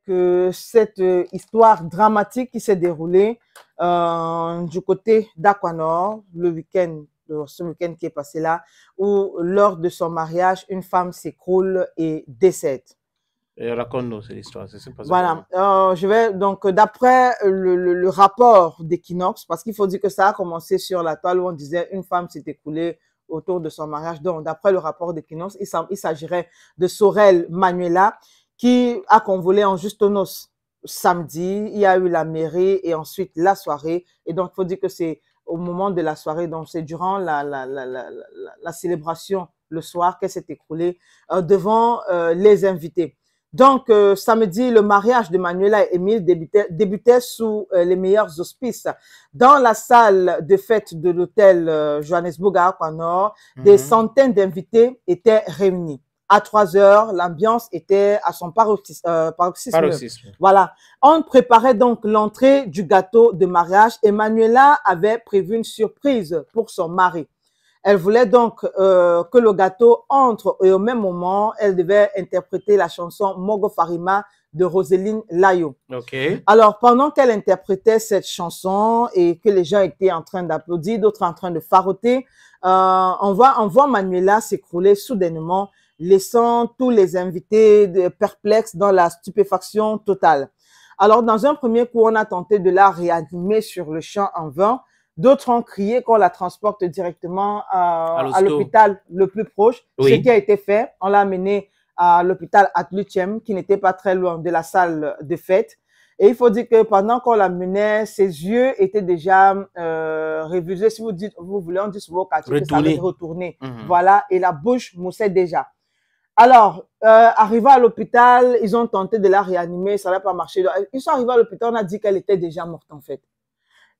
que cette histoire dramatique qui s'est déroulée du côté d'Aquanor, ce week-end qui est passé là, où lors de son mariage, une femme s'écroule et décède. Raconte-nous cette histoire, c'est passé. Voilà, je vais donc d'après le rapport d'Equinox, parce qu'il faut dire que ça a commencé sur la toile où on disait une femme s'est écoulée autour de son mariage. Donc d'après le rapport d'Equinox, il s'agirait de Sorel Manuela qui a convolé en juste noces samedi. Il y a eu la mairie et ensuite la soirée. Et donc il faut dire que c'est au moment de la soirée, donc c'est durant la célébration le soir qu'elle s'est écroulée devant les invités. Donc, samedi, le mariage de Manuela et Émile débutait sous les meilleurs auspices. Dans la salle de fête de l'hôtel Johannesburg à Aquanor, des centaines d'invités étaient réunis. À 3 heures, l'ambiance était à son paroxysme. Voilà. On préparait donc l'entrée du gâteau de mariage et Manuela avait prévu une surprise pour son mari. Elle voulait donc que le gâteau entre et au même moment, elle devait interpréter la chanson Mogo Farima de Roseline Layo. Okay. Alors, pendant qu'elle interprétait cette chanson et que les gens étaient en train d'applaudir, d'autres en train de faroter, on voit Manuela s'écrouler soudainement, laissant tous les invités perplexes dans la stupéfaction totale. Alors, dans un premier coup, on a tenté de la réanimer sur le champ en vain. D'autres ont crié qu'on la transporte directement à l'hôpital le plus proche, ce qui a été fait. On l'a amenée à l'hôpital Atluchem, qui n'était pas très loin de la salle de fête. Et il faut dire que pendant qu'on la menait, ses yeux étaient déjà révisés. Si vous voulez, on dit souvent au quartier que ça veut retourner. Voilà, et la bouche moussait déjà. Alors, arrivés à l'hôpital, ils ont tenté de la réanimer, ça n'a pas marché. Ils sont arrivés à l'hôpital, on a dit qu'elle était déjà morte en fait.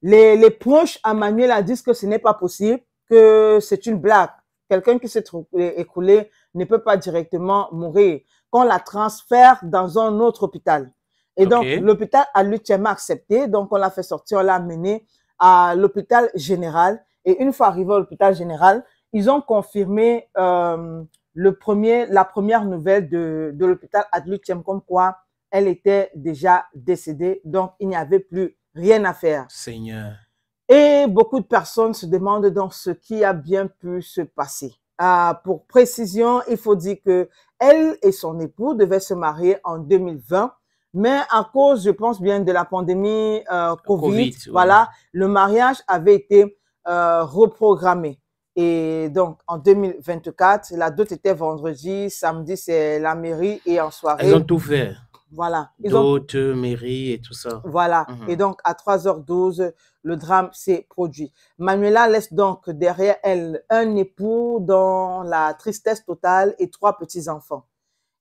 Les proches à Manuela disent que ce n'est pas possible, que c'est une blague. Quelqu'un qui s'est écoulé ne peut pas directement mourir. Qu'on la transfère dans un autre hôpital. Et donc, l'hôpital a luttement accepté. Donc, on l'a fait sortir, on l'a amené à l'hôpital général. Et une fois arrivé à l'hôpital général, ils ont confirmé la première nouvelle de l'hôpital Adluchem, comme quoi elle était déjà décédée. Donc, il n'y avait plus rien à faire. Seigneur. Et beaucoup de personnes se demandent donc ce qui a bien pu se passer. Pour précision, il faut dire que elle et son époux devaient se marier en 2020, mais à cause, je pense bien, de la pandémie COVID, voilà, le mariage avait été reprogrammé. Et donc, en 2024, la dot était vendredi, samedi, c'est la mairie et en soirée. Ils ont tout fait. Voilà. D'autres mairies et tout ça. Voilà. Et donc, à 3h12, le drame s'est produit. Manuela laisse donc derrière elle un époux dans la tristesse totale et 3 petits-enfants.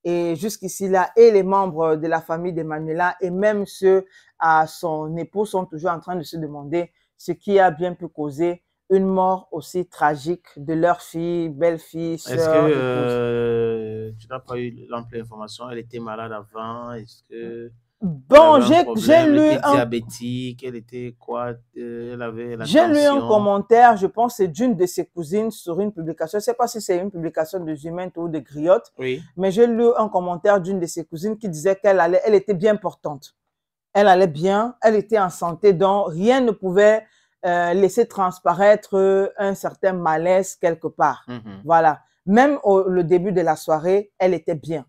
Et jusqu'ici là, et les membres de la famille de Manuela et même ceux à son époux sont toujours en train de se demander ce qui a bien pu causer une mort aussi tragique de leur fille, belle-fille, sœur, Est-ce que tu n'as pas eu l'ample information? Elle était malade avant? Est-ce que bon, j'ai lu elle était diabétique, elle était quoi? Elle avait la j'ai lu un tension. commentaire, je pense c'est d'une de ses cousines sur une publication. Je ne sais pas si c'est une publication de Zument ou de Griotte, mais j'ai lu un commentaire d'une de ses cousines qui disait elle était bien portante. Elle allait bien, elle était en santé, donc rien ne pouvait laisser transparaître un certain malaise quelque part. Voilà. Même le début de la soirée, elle était bien.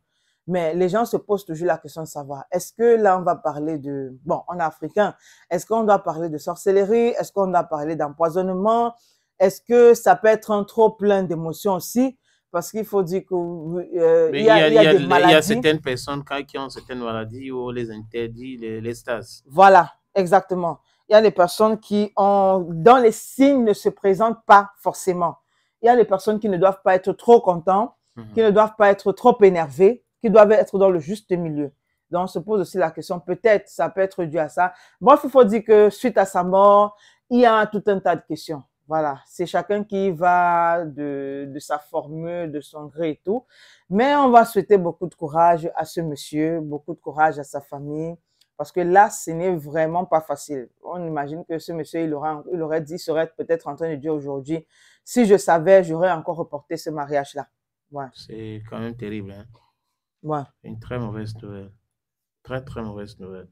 Mais les gens se posent toujours la question de savoir, est-ce que là, on va parler de... Bon, on est africain. Est-ce qu'on doit parler de sorcellerie? Est-ce qu'on doit parler d'empoisonnement? Est-ce que ça peut être un trop plein d'émotions aussi? Parce qu'il faut dire qu'il y a des maladies. Il y a certaines personnes qui ont certaines maladies où on les interdit les stases. Voilà, exactement. Il y a des personnes qui dont les signes ne se présentent pas forcément. Il y a des personnes qui ne doivent pas être trop contents, qui ne doivent pas être trop énervées, qui doivent être dans le juste milieu. Donc, on se pose aussi la question, peut-être, ça peut être dû à ça. Bref, il faut dire que suite à sa mort, il y a tout un tas de questions. Voilà, c'est chacun qui va de sa formule, de son gré et tout. Mais on va souhaiter beaucoup de courage à ce monsieur, beaucoup de courage à sa famille. Parce que là, ce n'est vraiment pas facile. On imagine que ce monsieur, il aurait dit, serait peut-être en train de dire aujourd'hui, si je savais, j'aurais encore reporté ce mariage-là. Ouais. C'est quand même terrible. Hein? Ouais. Une très mauvaise nouvelle. Très, très mauvaise nouvelle.